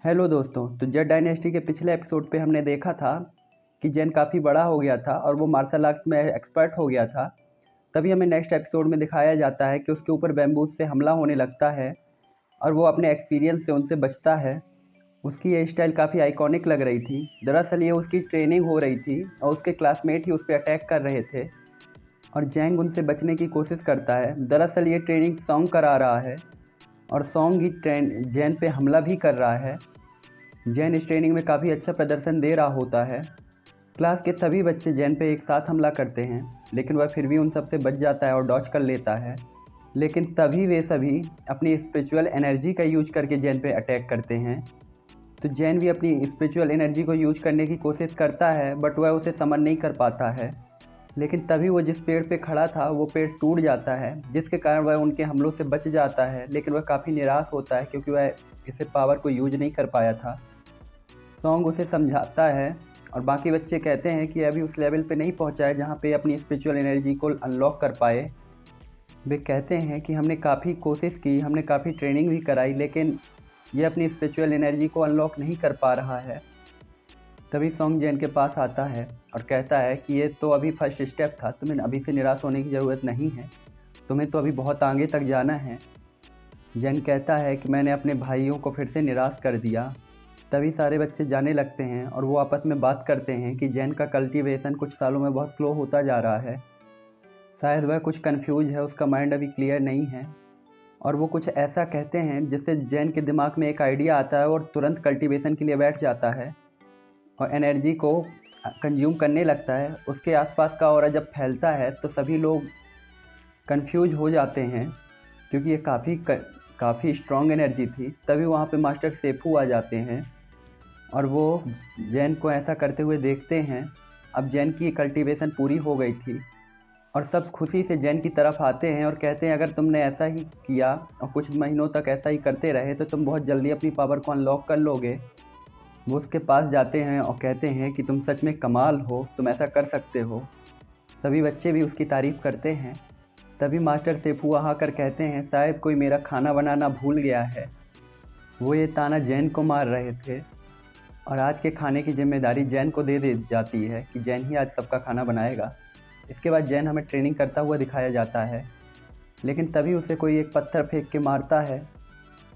Hello दोस्तों। तो Z dynasty के पिछले एपिसोड पे हमने देखा था कि जैन काफ़ी बड़ा हो गया था और वो मार्शल आर्ट में एक्सपर्ट हो गया था। तभी हमें नेक्स्ट एपिसोड में दिखाया जाता है कि उसके ऊपर बैम्बूज से हमला होने लगता है और वो अपने एक्सपीरियंस से उनसे बचता है। उसकी ये स्टाइल काफ़ी आइकॉनिक लग रही थी। दरअसल ये उसकी ट्रेनिंग हो रही थी और उसके क्लासमेट ही उस पर अटैक कर रहे थे और जैंग उनसे बचने की कोशिश करता है। दरअसल ये ट्रेनिंग सॉन्ग करा रहा है और सॉन्ग ही जैन पे हमला भी कर रहा है। जैन इस ट्रेनिंग में काफ़ी अच्छा प्रदर्शन दे रहा होता है। क्लास के सभी बच्चे जैन पे एक साथ हमला करते हैं, लेकिन वह फिर भी उन सब से बच जाता है और डॉज कर लेता है। लेकिन तभी वे सभी अपनी स्पिरिचुअल एनर्जी का यूज करके जैन पे अटैक करते हैं। तो जैन भी अपनी स्पिरिचुअल एनर्जी को यूज करने की कोशिश करता है, बट वह उसे समन नहीं कर पाता है। लेकिन तभी वो जिस पेड़ पे खड़ा था वो पेड़ टूट जाता है, जिसके कारण वह उनके हमलों से बच जाता है। लेकिन वह काफ़ी निराश होता है क्योंकि वह इसे पावर को यूज नहीं कर पाया था। सॉन्ग उसे समझाता है और बाकी बच्चे कहते हैं कि अभी उस लेवल पे नहीं पहुंचा है जहां पे अपनी स्पिरिचुअल एनर्जी को अनलॉक कर पाए। वे कहते हैं कि हमने काफ़ी कोशिश की, हमने काफ़ी ट्रेनिंग भी कराई, लेकिन ये अपनी स्पिरिचुअल एनर्जी को अनलॉक नहीं कर पा रहा है। तभी सॉन्ग जैन के पास आता है और कहता है कि ये तो अभी फर्स्ट स्टेप था, तुम्हें अभी से निराश होने की ज़रूरत नहीं है, तुम्हें तो अभी बहुत आगे तक जाना है। जैन कहता है कि मैंने अपने भाइयों को फिर से निराश कर दिया। तभी सारे बच्चे जाने लगते हैं और वो आपस में बात करते हैं कि जैन का कल्टीवेशन कुछ सालों में बहुत स्लो होता जा रहा है। शायद वह कुछ कंफ्यूज है, उसका माइंड अभी क्लियर नहीं है। और वो कुछ ऐसा कहते हैं जिससे जैन के दिमाग में एक आइडिया आता है और तुरंत कल्टीवेशन के लिए बैठ जाता है और एनर्जी को कंज्यूम करने लगता है। उसके आसपास का ऑरा जब फैलता है तो सभी लोग कंफ्यूज हो जाते हैं क्योंकि ये काफ़ी स्ट्रॉन्ग एनर्जी थी। तभी वहाँ पे मास्टर सेफू आ जाते हैं और वो जैन को ऐसा करते हुए देखते हैं। अब जैन की कल्टीवेशन पूरी हो गई थी और सब खुशी से जैन की तरफ आते हैं और कहते हैं अगर तुमने ऐसा ही किया और कुछ महीनों तक ऐसा ही करते रहे तो तुम बहुत जल्दी अपनी पावर को अनलॉक कर लोगे। वो उसके पास जाते हैं और कहते हैं कि तुम सच में कमाल हो, तुम ऐसा कर सकते हो। सभी बच्चे भी उसकी तारीफ़ करते हैं। तभी मास्टर सेफू वहाँ कर कहते हैं शायद कोई मेरा खाना बनाना भूल गया है। वो ये ताना जैन को मार रहे थे और आज के खाने की जिम्मेदारी जैन को दे दी जाती है कि जैन ही आज सबका खाना बनाएगा। इसके बाद जैन हमें ट्रेनिंग करता हुआ दिखाया जाता है, लेकिन तभी उसे कोई एक पत्थर फेंक के मारता है।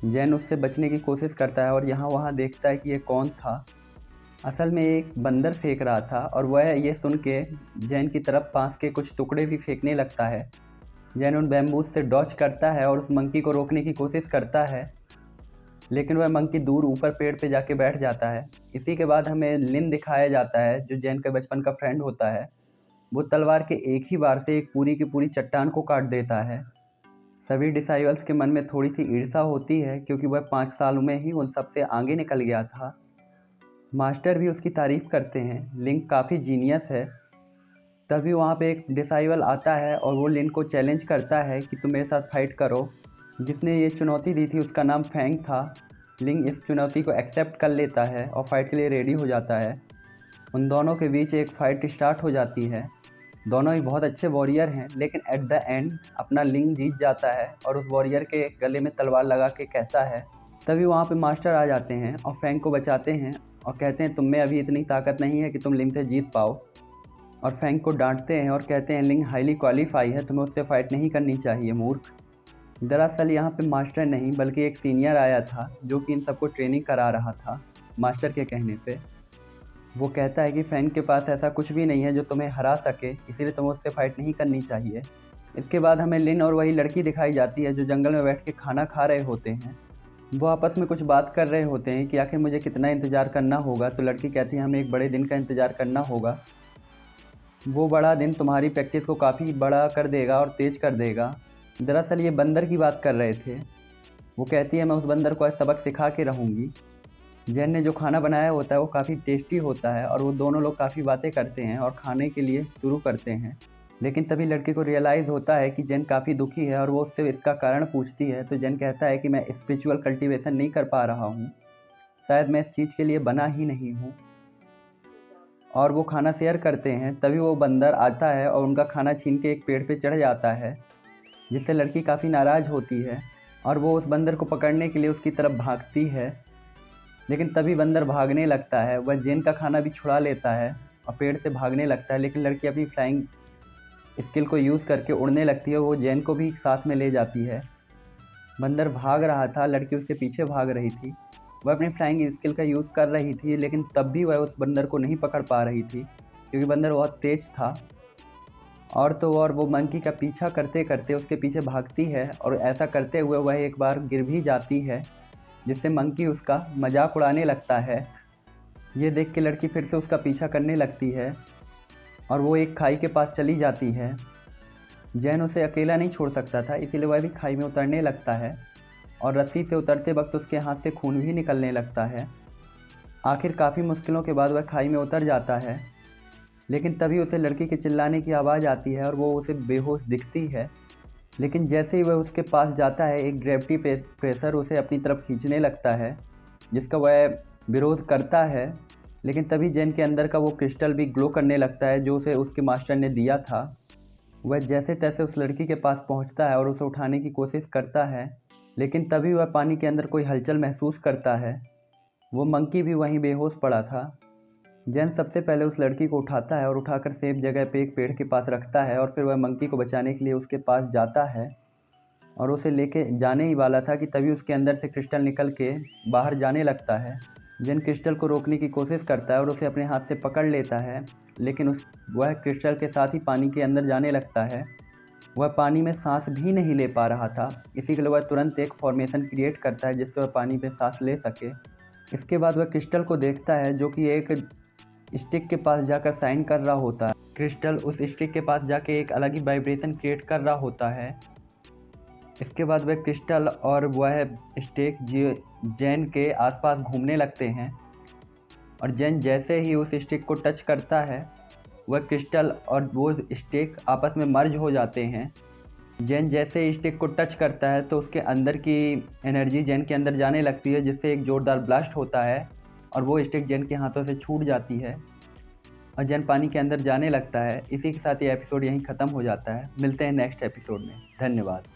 जैन उससे बचने की कोशिश करता है और यहाँ वहाँ देखता है कि ये कौन था। असल में एक बंदर फेंक रहा था और वह ये सुन के जैन की तरफ बांस के कुछ टुकड़े भी फेंकने लगता है। जैन उन बैम्बूज से डॉच करता है और उस मंकी को रोकने की कोशिश करता है, लेकिन वह मंकी दूर ऊपर पेड़ पे जाके बैठ जाता है। इसी के बाद हमें लिन दिखाया जाता है जो जैन के बचपन का फ्रेंड होता है। वो तलवार के एक ही बार से एक पूरी की पूरी चट्टान को काट देता है। सभी डिसाइबल्स के मन में थोड़ी सी ईर्ष्या होती है क्योंकि वह 5 सालों में ही उन सबसे आगे निकल गया था। मास्टर भी उसकी तारीफ करते हैं, लिंक काफ़ी जीनियस है। तभी वहाँ पे एक डिसाइबल आता है और वो लिन को चैलेंज करता है कि तुम मेरे साथ फाइट करो। जिसने ये चुनौती दी थी उसका नाम फैंग था। लिंग इस चुनौती को एक्सेप्ट कर लेता है और फाइट के लिए रेडी हो जाता है। उन दोनों के बीच एक फ़ाइट स्टार्ट हो जाती है। दोनों ही बहुत अच्छे वॉरियर हैं, लेकिन एट द एंड अपना लिंग जीत जाता है और उस वॉरियर के गले में तलवार लगा के कहता है। तभी वहाँ पे मास्टर आ जाते हैं और फैंग को बचाते हैं और कहते हैं तुम में अभी इतनी ताकत नहीं है कि तुम लिंग से जीत पाओ। और फैंग को डांटते हैं और कहते हैं लिंग हाईली क्वालिफाई है, तुम्हें उससे फाइट नहीं करनी चाहिए मूर्ख। दरअसल यहाँ पे मास्टर नहीं बल्कि एक सीनियर आया था जो कि इन सबको ट्रेनिंग करा रहा था मास्टर के कहने पे। वो कहता है कि फैंग के पास ऐसा कुछ भी नहीं है जो तुम्हें हरा सके, इसीलिए तुम्हें उससे फाइट नहीं करनी चाहिए। इसके बाद हमें लिन और वही लड़की दिखाई जाती है जो जंगल में बैठ के खाना खा रहे होते हैं। वो आपस में कुछ बात कर रहे होते हैं कि आखिर मुझे कितना इंतज़ार करना होगा। तो लड़की कहती है हमें एक बड़े दिन का इंतज़ार करना होगा। वो बड़ा दिन तुम्हारी प्रैक्टिस को काफ़ी बड़ा कर देगा और तेज कर देगा। दरअसल ये बंदर की बात कर रहे थे। वो कहती है मैं उस बंदर को आज सबक सिखा के रहूँगी। जैन ने जो खाना बनाया होता है वो काफ़ी टेस्टी होता है और वो दोनों लोग काफ़ी बातें करते हैं और खाने के लिए शुरू करते हैं। लेकिन तभी लड़के को रियलाइज़ होता है कि जैन काफ़ी दुखी है और वो उससे इसका कारण पूछती है। तो जैन कहता है कि मैं स्पिरिचुअल कल्टीवेशन नहीं कर पा रहा हूँ, शायद मैं इस चीज़ के लिए बना ही नहीं हूँ। और वो खाना शेयर करते हैं। तभी वो बंदर आता है और उनका खाना छीन के एक पेड़ पे चढ़ जाता है, जिससे लड़की काफ़ी नाराज़ होती है और वो उस बंदर को पकड़ने के लिए उसकी तरफ भागती है। लेकिन तभी बंदर भागने लगता है। वह जेन का खाना भी छुड़ा लेता है और पेड़ से भागने लगता है, लेकिन लड़की अपनी फ्लाइंग स्किल को यूज़ करके उड़ने लगती है। वो जेन को भी साथ में ले जाती है। बंदर भाग रहा था, लड़की उसके पीछे भाग रही थी। वह अपनी फ्लाइंग स्किल का यूज़ कर रही थी, लेकिन तब भी वह उस बंदर को नहीं पकड़ पा रही थी, क्योंकि बंदर बहुत तेज था। और तो और वो मंकी का पीछा करते करते उसके पीछे भागती है, और ऐसा करते हुए वह एक बार गिर भी जाती है, जिससे मंकी उसका मजाक उड़ाने लगता है। ये देख के लड़की फिर से उसका पीछा करने लगती है और वो एक खाई के पास चली जाती है। जैन उसे अकेला नहीं छोड़ सकता था, इसीलिए वह भी खाई में उतरने लगता है और रस्सी से उतरते वक्त उसके हाथ से खून भी निकलने लगता है। आखिर काफ़ी मुश्किलों के बाद वह खाई में उतर जाता है, लेकिन तभी उसे लड़की के चिल्लाने की आवाज़ आती है और वो उसे बेहोश दिखती है। लेकिन जैसे ही वह उसके पास जाता है, एक ग्रेविटी प्रेशर उसे अपनी तरफ खींचने लगता है, जिसका वह विरोध करता है। लेकिन तभी जैन के अंदर का वो क्रिस्टल भी ग्लो करने लगता है, जो उसे उसके मास्टर ने दिया था। वह जैसे तैसे उस लड़की के पास पहुंचता है और उसे उठाने की कोशिश करता है, लेकिन तभी वह पानी के अंदर कोई हलचल महसूस करता है। वो मंकी भी वहीं बेहोश पड़ा था। जैन सबसे पहले उस लड़की को उठाता है और उठाकर सेफ जगह पे एक पेड़ के पास रखता है, और फिर वह मंकी को बचाने के लिए उसके पास जाता है और उसे लेके जाने ही वाला था कि तभी उसके अंदर से क्रिस्टल निकल के बाहर जाने लगता है। जैन क्रिस्टल को रोकने की कोशिश करता है और उसे अपने हाथ से पकड़ लेता है, लेकिन वह क्रिस्टल के साथ ही पानी के अंदर जाने लगता है। वह पानी में सांस भी नहीं ले पा रहा था, इसी के लिए वह तुरंत एक फॉर्मेशन क्रिएट करता है जिससे वह पानी में सांस ले सके। इसके बाद वह क्रिस्टल को देखता है, जो कि एक स्टिक के पास जाकर साइन कर रहा होता है। क्रिस्टल उस स्टिक के पास जाके एक अलग ही वाइब्रेशन क्रिएट कर रहा होता है। इसके बाद वह क्रिस्टल और वह स्टिक जैन के आसपास घूमने लगते हैं, और जैन जैसे ही उस स्टिक को टच करता है, वह क्रिस्टल और वो स्टिक आपस में मर्ज हो जाते हैं। जैन जैसे ही स्टिक को टच करता है तो उसके अंदर की एनर्जी जैन के अंदर जाने लगती है, जिससे एक ज़ोरदार ब्लास्ट होता है और वो स्टिक जैन के हाथों से छूट जाती है और जैन पानी के अंदर जाने लगता है। इसी के साथ ये एपिसोड यहीं ख़त्म हो जाता है। मिलते हैं नेक्स्ट एपिसोड में। धन्यवाद।